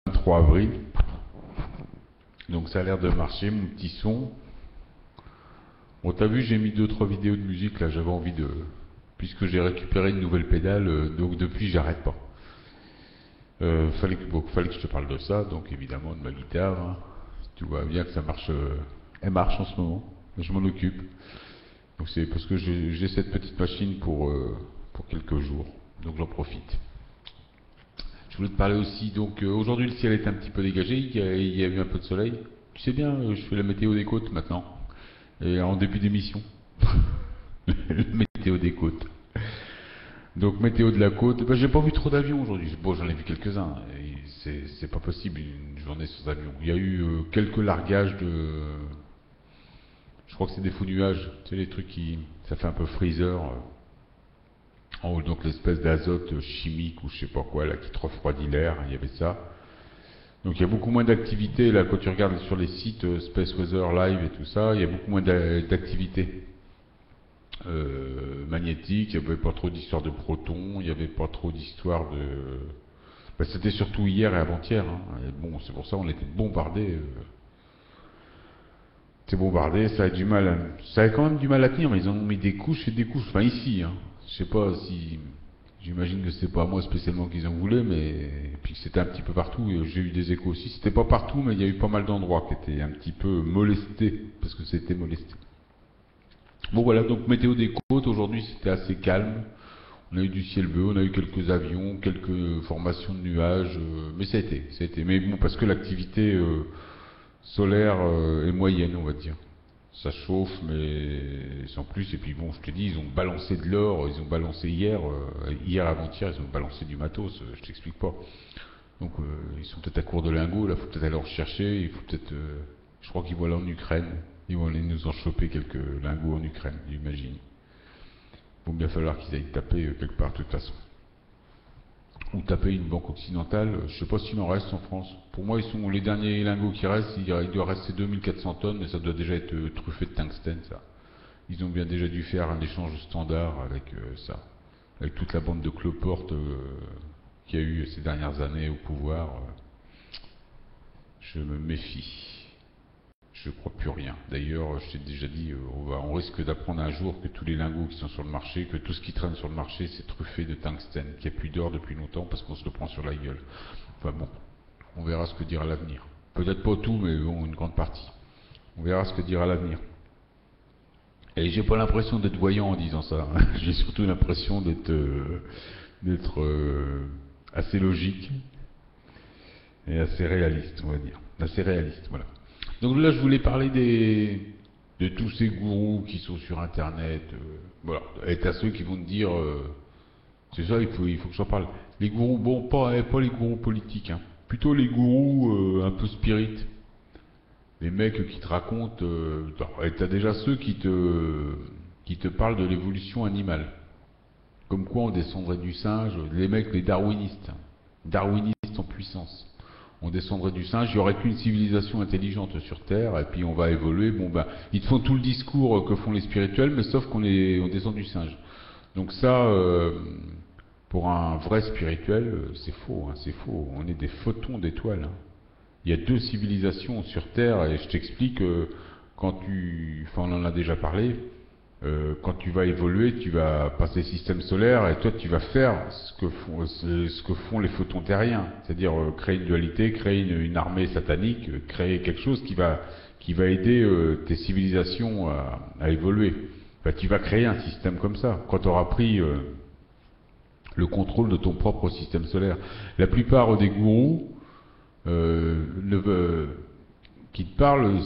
23 avril. Donc ça a l'air de marcher, mon petit son. Bon, t'as vu, j'ai mis 2-3 vidéos de musique, là, j'avais envie de... Puisque j'ai récupéré une nouvelle pédale, donc depuis, j'arrête pas. Fallait que je te parle de ça, donc évidemment de ma guitare. Hein. Tu vois bien que ça marche, elle marche en ce moment, je m'en occupe. Donc c'est parce que j'ai cette petite machine pour quelques jours, donc j'en profite. Je voulais te parler aussi, donc aujourd'hui le ciel est un petit peu dégagé, il y a eu un peu de soleil. Tu sais bien, je fais la météo des côtes maintenant, et en début d'émission. Météo des côtes. Donc météo de la côte, ben, j'ai pas vu trop d'avions aujourd'hui. Bon, j'en ai vu quelques-uns. C'est pas possible une journée sans avion. Il y a eu quelques largages de, je crois que c'est des faux nuages. Tu sais les trucs qui, ça fait un peu freezer. En haut, donc l'espèce d'azote chimique ou je sais pas quoi là qui te refroidit l'air. Il y avait ça. Donc il y a beaucoup moins d'activité là quand tu regardes sur les sites Space Weather Live et tout ça. Il y a beaucoup moins d'activité. Magnétique, il n'y avait pas trop d'histoire de protons, il n'y avait pas trop d'histoire de... Ben, c'était surtout hier et avant-hier, hein. Et bon, c'est pour ça qu'on était bombardés. C'est bombardé, ça a du mal, ça a quand même du mal à tenir, mais ils en ont mis des couches et des couches. Enfin ici, hein. Je sais pas si... J'imagine que c'est pas moi spécialement qu'ils en voulaient, mais... Et puis que c'était un petit peu partout, j'ai eu des échos aussi. C'était pas partout, mais il y a eu pas mal d'endroits qui étaient un petit peu molestés, parce que c'était molesté. Bon voilà, donc météo des côtes, aujourd'hui c'était assez calme, on a eu du ciel bleu, on a eu quelques avions, quelques formations de nuages, mais ça a été, mais bon parce que l'activité solaire est moyenne on va dire, ça chauffe mais sans plus, et puis bon je te dis, ils ont balancé de l'or, ils ont balancé hier avant-hier, ils ont balancé du matos, je t'explique pas, donc ils sont peut-être à court de lingots, là faut peut-être aller en rechercher, il faut peut-être, je crois qu'ils vont aller en Ukraine. Ils vont aller nous en choper quelques lingots en Ukraine, j'imagine. Il va bien falloir qu'ils aillent taper quelque part de toute façon. Ou taper une banque occidentale, je sais pas s'il en reste en France. Pour moi, ils sont les derniers lingots qui restent, il doit rester 2400 tonnes, mais ça doit déjà être truffé de tungstène, ça. Ils ont bien déjà dû faire un échange standard avec ça. Avec toute la bande de cloportes qu'il y a eu ces dernières années au pouvoir. Je me méfie. Je crois plus rien. D'ailleurs, je t'ai déjà dit, on risque d'apprendre un jour que tous les lingots qui sont sur le marché, que tout ce qui traîne sur le marché, c'est truffé de tungstène, qu'il n'y a plus d'or depuis longtemps parce qu'on se le prend sur la gueule. Enfin bon, on verra ce que dira l'avenir. Peut-être pas tout, mais bon, une grande partie. On verra ce que dira l'avenir. Et j'ai pas l'impression d'être voyant en disant ça. Hein. J'ai surtout l'impression d'être assez logique et assez réaliste, on va dire. Assez réaliste, voilà. Donc là, je voulais parler de tous ces gourous qui sont sur Internet. Voilà. Et t'as ceux qui vont te dire, c'est ça, il faut que j'en parle. Les gourous, bon, pas les gourous politiques, hein. Plutôt les gourous un peu spirites. Les mecs qui te racontent. Et t'as déjà ceux qui te parlent de l'évolution animale. Comme quoi on descendrait du singe. Les mecs, les darwinistes. Darwinistes en puissance. On descendrait du singe, il n'y aurait qu'une civilisation intelligente sur Terre, et puis on va évoluer. Bon ben, ils te font tout le discours que font les spirituels, mais sauf on descend du singe. Donc ça, pour un vrai spirituel, c'est faux, hein, c'est faux. On est des photons d'étoiles. Hein. Il y a 2 civilisations sur Terre, et je t'explique quand on en a déjà parlé. Quand tu vas évoluer, tu vas passer système solaire et toi tu vas faire ce que font les photons terriens, c'est-à-dire créer une dualité, créer une armée satanique, créer quelque chose qui va aider tes civilisations à évoluer. Enfin, tu vas créer un système comme ça, quand tu auras pris le contrôle de ton propre système solaire. La plupart des gourous qui te parlent,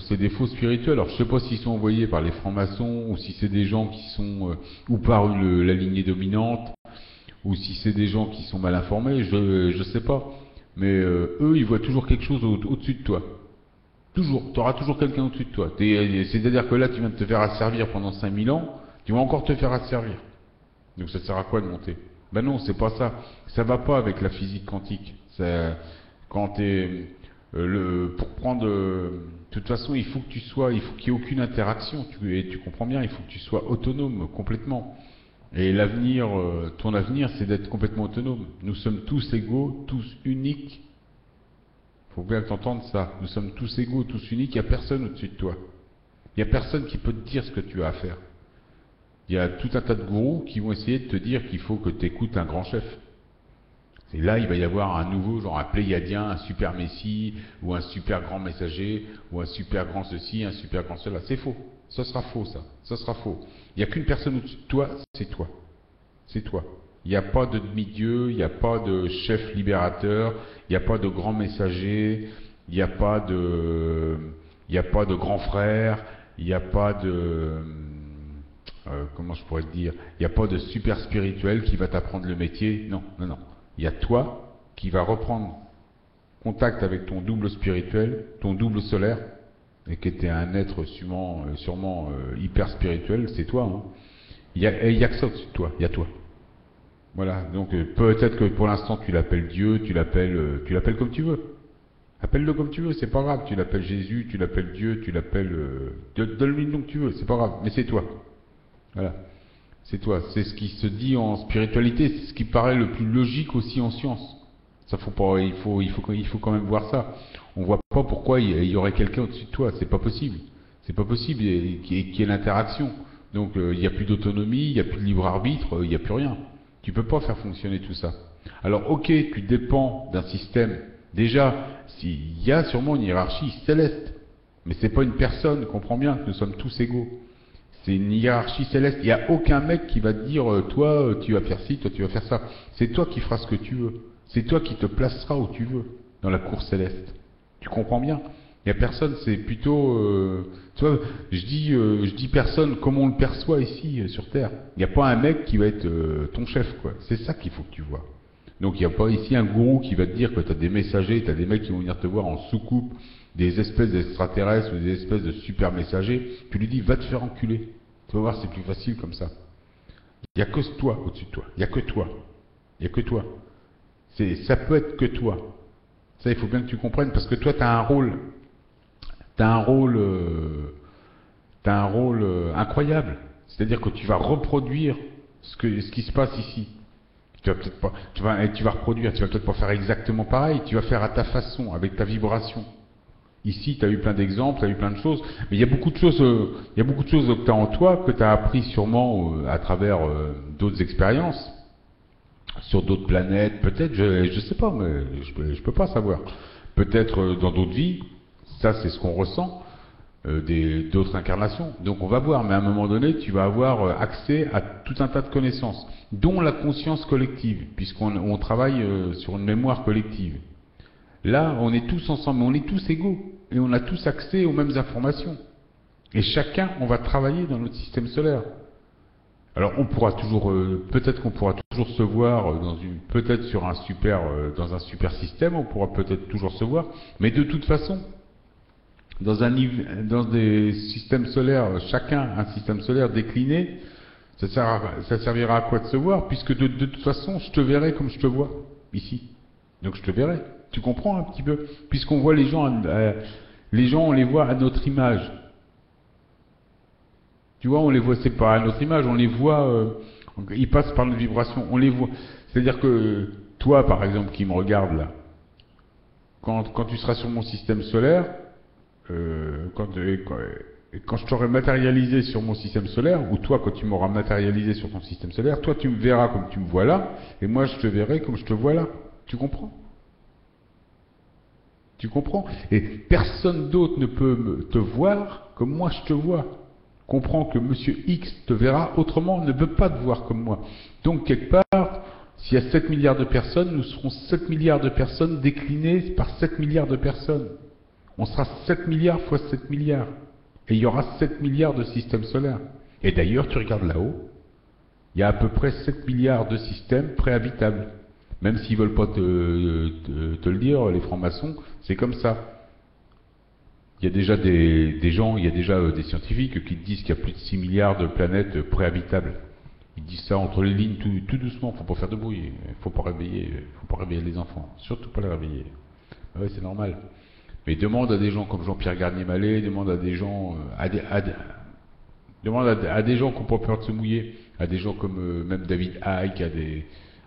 c'est des faux spirituels. Alors je sais pas s'ils sont envoyés par les francs-maçons, ou si c'est des gens qui sont, ou par la lignée dominante, ou si c'est des gens qui sont mal informés, je sais pas. Mais eux, ils voient toujours quelque chose au-dessus de toi. Toujours. Tu auras toujours quelqu'un au-dessus de toi. C'est-à-dire que là, tu viens de te faire asservir pendant 5000 ans, tu vas encore te faire asservir. Donc ça sert à quoi de monter? Ben non, c'est pas ça. Ça va pas avec la physique quantique. Quand t'es... pour prendre, de toute façon, il faut qu'il n'y ait aucune interaction. Tu comprends bien, il faut que tu sois autonome complètement. Et ton avenir, c'est d'être complètement autonome. Nous sommes tous égaux, tous uniques faut bien t'entendre ça. Nous sommes tous égaux, tous uniques, il n'y a personne au-dessus de toi. Il n'y a personne qui peut te dire ce que tu as à faire. Il y a tout un tas de gourous qui vont essayer de te dire qu'il faut que tu écoutes un grand chef. Et là, il va y avoir un nouveau, genre un pléiadien, un super messie, ou un super grand messager, ou un super grand ceci, un super grand cela. C'est faux. Ça sera faux, ça. Ça sera faux. Il n'y a qu'une personne au-dessus de toi, c'est toi. C'est toi. Il n'y a pas de demi-dieu, il n'y a pas de chef libérateur, il n'y a pas de grand messager, il n'y a pas de grand frère, il n'y a pas de... comment je pourrais te dire, il n'y a pas de super spirituel qui va t'apprendre le métier. Non, non, non. Il y a toi qui va reprendre contact avec ton double spirituel, ton double solaire, et qui était un être sûrement hyper spirituel, c'est toi. Hein. Il y a que ça au-dessus de toi, il y a toi. Voilà, donc peut-être que pour l'instant tu l'appelles Dieu, tu l'appelles comme tu veux. Appelle-le comme tu veux, c'est pas grave. Tu l'appelles Jésus, tu l'appelles Dieu, tu l'appelles... donne-lui le nom que tu veux, c'est pas grave, mais c'est toi. Voilà. C'est toi, c'est ce qui se dit en spiritualité, c'est ce qui paraît le plus logique aussi en science. Ça faut pas, il faut quand même voir ça. On voit pas pourquoi il y aurait quelqu'un au-dessus de toi, c'est pas possible. C'est pas possible qu'il y ait l'interaction. Donc il n'y a plus d'autonomie, il n'y a plus de libre arbitre, il n'y a plus rien. Tu peux pas faire fonctionner tout ça. Alors ok, tu dépends d'un système. Déjà, il y a sûrement une hiérarchie céleste, mais c'est pas une personne, comprends bien, nous sommes tous égaux. C'est une hiérarchie céleste. Il n'y a aucun mec qui va te dire toi tu vas faire ci, toi tu vas faire ça. C'est toi qui feras ce que tu veux. C'est toi qui te placeras où tu veux dans la cour céleste. Tu comprends bien? Il n'y a personne, c'est plutôt... tu vois, je dis personne comme on le perçoit ici sur Terre. Il n'y a pas un mec qui va être ton chef, quoi. C'est ça qu'il faut que tu vois. Donc il n'y a pas ici un gourou qui va te dire que tu as des messagers, tu as des mecs qui vont venir te voir en soucoupe, des espèces d'extraterrestres ou des espèces de super messagers. Tu lui dis va te faire enculer. Tu vas voir, c'est plus facile comme ça. Il n'y a que toi au-dessus de toi. Il n'y a que toi. Il n'y a que toi. Ça peut être que toi. Ça, il faut bien que tu comprennes, parce que toi, tu as un rôle. Tu as un rôle incroyable. C'est-à-dire que tu vas reproduire ce qui se passe ici. Tu vas peut-être pas, tu vas reproduire, tu vas peut-être pas faire exactement pareil, tu vas faire à ta façon, avec ta vibration. Ici, tu as eu plein d'exemples, tu as eu plein de choses, mais il y a beaucoup de choses que tu as en toi, que tu as appris sûrement à travers d'autres expériences, sur d'autres planètes, peut-être, je sais pas, mais je peux pas savoir. Peut-être dans d'autres vies, ça c'est ce qu'on ressent, d'autres incarnations. Donc on va voir, mais à un moment donné, tu vas avoir accès à tout un tas de connaissances, dont la conscience collective, puisqu'on travaille sur une mémoire collective. Là, on est tous ensemble, on est tous égaux, et on a tous accès aux mêmes informations. Et chacun, on va travailler dans notre système solaire. Alors, on pourra toujours, peut-être qu'on pourra toujours se voir peut-être dans un super système, on pourra peut-être toujours se voir, mais de toute façon, dans des systèmes solaires, chacun un système solaire décliné, ça servira à quoi de se voir, puisque de toute façon, je te verrai comme je te vois, ici. Donc je te verrai. Tu comprends un petit peu? Puisqu'on voit les gens, on les voit à notre image. Tu vois, on les voit, c'est pas à notre image, on les voit, ils passent par notre vibration, on les voit. C'est-à-dire que, toi, par exemple, qui me regarde là, quand tu seras sur mon système solaire, quand je t'aurai matérialisé sur mon système solaire, ou toi, quand tu m'auras matérialisé sur ton système solaire, toi, tu me verras comme tu me vois là, et moi, je te verrai comme je te vois là. Tu comprends? Tu comprends? Et personne d'autre ne peut te voir comme moi je te vois. Comprends que Monsieur X te verra autrement, ne peut pas te voir comme moi. Donc, quelque part, s'il y a 7 milliards de personnes, nous serons 7 milliards de personnes déclinées par 7 milliards de personnes. On sera 7 milliards fois 7 milliards. Et il y aura 7 milliards de systèmes solaires. Et d'ailleurs, tu regardes là-haut, il y a à peu près 7 milliards de systèmes préhabitables. Même s'ils veulent pas te le dire, les francs-maçons, c'est comme ça. Il y a déjà des gens, il y a déjà des scientifiques qui disent qu'il y a plus de 6 milliards de planètes préhabitables. Ils disent ça entre les lignes tout doucement, faut pas faire de bruit, faut pas réveiller les enfants, surtout pas les réveiller. Ouais, c'est normal. Mais demande à des gens comme Jean-Pierre Garnier-Mallet, demande à des gens, demande à des gens qui n'ont pas peur de se mouiller, à des gens comme même David Icke,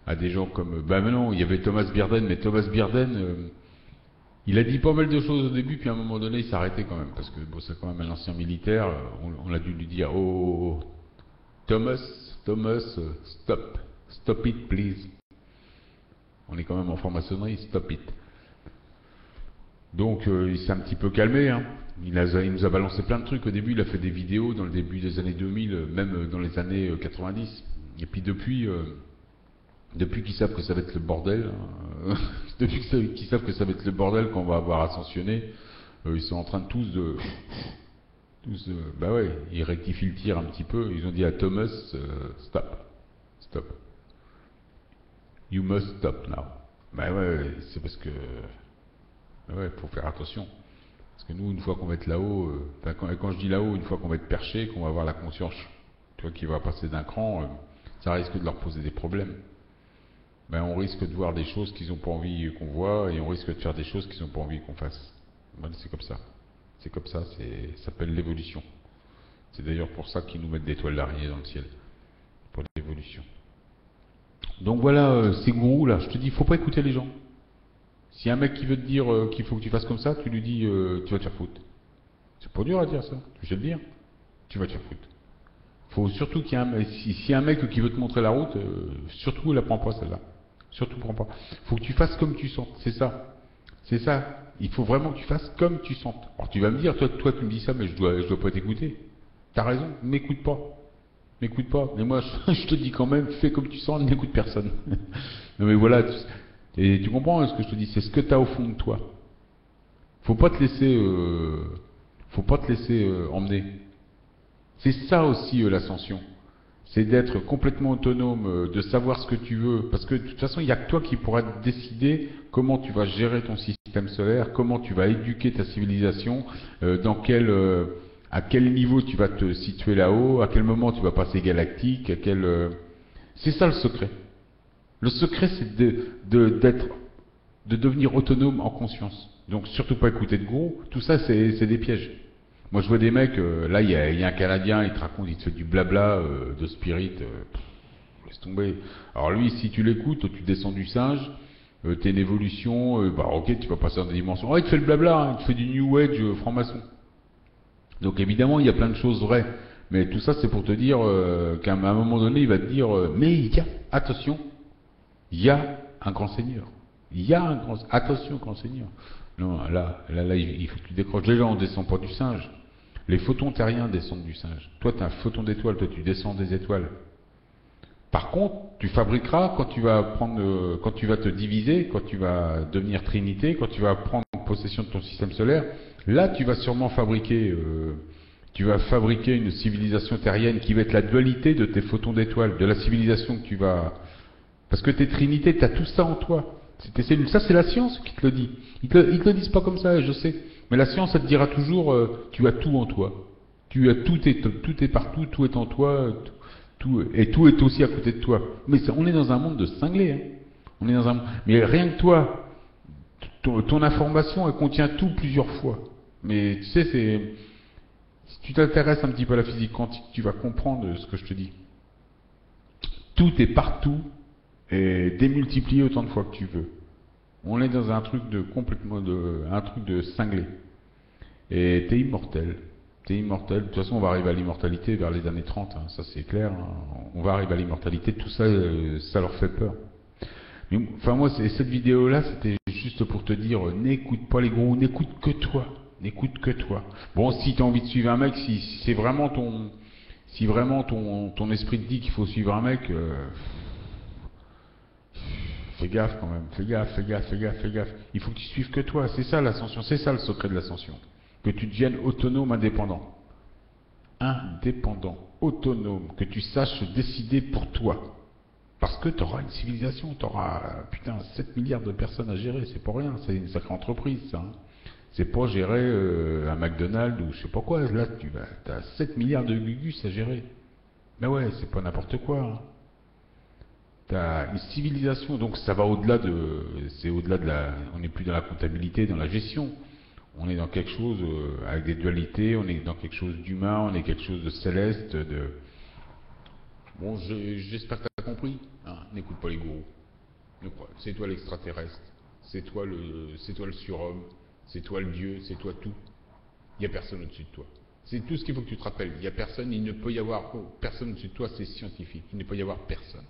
à des gens comme, non, il y avait Thomas Bierden, mais Thomas Bierden, Il a dit pas mal de choses au début, puis à un moment donné, il s'est arrêté quand même, parce que bon, c'est quand même un ancien militaire. On a dû lui dire, oh, Thomas, stop it, please. On est quand même en franc-maçonnerie, stop it. Donc il s'est un petit peu calmé, hein. Il nous a balancé plein de trucs. Au début, il a fait des vidéos dans le début des années 2000, même dans les années 90. Et puis depuis qu'ils savent que ça va être le bordel, depuis qu'ils savent que ça va être le bordel qu'on va avoir ascensionné, ils sont en train de bah ouais, ils rectifient le tir un petit peu. Ils ont dit à Thomas, stop, you must stop now. Bah ouais, c'est parce que, bah ouais, faut faire attention. Parce que nous, une fois qu'on va être là-haut, quand je dis là-haut, une fois qu'on va être perché, qu'on va avoir la conscience, tu vois, qui va passer d'un cran, ça risque de leur poser des problèmes. Ben, on risque de voir des choses qu'ils n'ont pas envie qu'on voit, et on risque de faire des choses qu'ils n'ont pas envie qu'on fasse. Ben, c'est comme ça. C'est comme ça, ça s'appelle l'évolution. C'est d'ailleurs pour ça qu'ils nous mettent des toiles d'araignée dans le ciel. Pour l'évolution. Donc voilà, ces gourous là, je te dis, il faut pas écouter les gens. Si y a un mec qui veut te dire qu'il faut que tu fasses comme ça, tu lui dis, tu vas te faire foutre. C'est pas dur à dire ça, je vais te le dire. Tu vas te faire foutre. Faut surtout qu'il y ait s'il y a un mec qui veut te montrer la route, surtout la prends pas celle-là. Surtout prends pas. Faut que tu fasses comme tu sens, c'est ça. C'est ça. Il faut vraiment que tu fasses comme tu sens. Alors tu vas me dire, toi tu me dis ça, mais je dois pas t'écouter. T'as raison, m'écoute pas. M'écoute pas. Mais moi je te dis quand même, fais comme tu sens, n'écoute personne. Non mais voilà, et tu comprends ce que je te dis, c'est ce que tu as au fond de toi. Faut pas te laisser emmener. C'est ça aussi l'ascension. C'est d'être complètement autonome, de savoir ce que tu veux. Parce que de toute façon, il n'y a que toi qui pourras décider comment tu vas gérer ton système solaire, comment tu vas éduquer ta civilisation, à quel niveau tu vas te situer là-haut, à quel moment tu vas passer galactique, c'est ça le secret. Le secret, c'est de devenir autonome en conscience. Donc surtout pas écouter de gros. Tout ça, c'est des pièges. Moi, je vois des mecs, là, il y a un Canadien, il te raconte, il te fait du blabla de spirit, laisse tomber. Alors lui, si tu l'écoutes, tu descends du singe, t'es une évolution, bah ok, tu vas passer dans des dimensions. Oh, il te fait le blabla, hein, il te fait du New Age franc-maçon. Donc évidemment, il y a plein de choses vraies. Mais tout ça, c'est pour te dire qu'à un moment donné, il va te dire, mais il y a, attention, il y a un grand seigneur. Il y a un grand, attention, grand seigneur. Non, là, il faut que tu décroches. Déjà, on descend pas du singe. Les photons terriens descendent du singe. Toi, tu as un photon d'étoile, toi, tu descends des étoiles. Par contre, tu fabriqueras quand tu vas te diviser, quand tu vas devenir trinité, quand tu vas prendre possession de ton système solaire. Là, tu vas sûrement fabriquer une civilisation terrienne qui va être la dualité de tes photons d'étoiles, de la civilisation que tu vas. Parce que t'es trinité, tu as tout ça en toi. C'est tes cellules. Ça, c'est la science qui te le dit. Ils te le disent pas comme ça, je sais. Mais la science, elle te dira toujours, tu as tout en toi. Tout est partout, tout est en toi, et tout est aussi à côté de toi. Mais on est dans un monde de cinglés. Hein. On est mais rien que toi, ton information, elle contient tout plusieurs fois. Mais tu sais, si tu t'intéresses un petit peu à la physique quantique, tu vas comprendre ce que je te dis. Tout est partout et démultiplié autant de fois que tu veux. On est dans un truc un truc de cinglé. Et t'es immortel. T'es immortel. De toute façon, on va arriver à l'immortalité vers les années 30, hein. Ça c'est clair. Hein. On va arriver à l'immortalité. Tout ça, ça leur fait peur. Mais, enfin, moi, cette vidéo-là, c'était juste pour te dire, n'écoute pas les gros, n'écoute que toi. N'écoute que toi. Bon, si t'as envie de suivre un mec, si c'est vraiment ton esprit te dit qu'il faut suivre un mec, fais gaffe quand même, fais gaffe. Il faut que tu suives que toi, c'est ça l'ascension, c'est ça le secret de l'ascension. Que tu deviennes autonome, indépendant. Indépendant, autonome, que tu saches décider pour toi. Parce que tu auras une civilisation, tu auras, 7 milliards de personnes à gérer, c'est pas rien, c'est une sacrée entreprise, ça. Hein. C'est pas gérer un McDonald's ou je sais pas quoi, là tu as 7 milliards de gugus à gérer. Mais ouais, c'est pas n'importe quoi. Hein. T'as une civilisation, donc ça va au-delà on n'est plus dans la comptabilité, dans la gestion. On est dans quelque chose avec des dualités, on est dans quelque chose d'humain, on est quelque chose de céleste, Bon, j'espère que tu as compris. Hein, n'écoute pas les gourous. C'est toi l'extraterrestre. c'est toi le surhomme, c'est toi le Dieu, c'est toi tout. Il n'y a personne au-dessus de toi. C'est tout ce qu'il faut que tu te rappelles. Il n'y a personne, il ne peut y avoir personne au-dessus de toi, c'est scientifique. Il ne peut y avoir personne.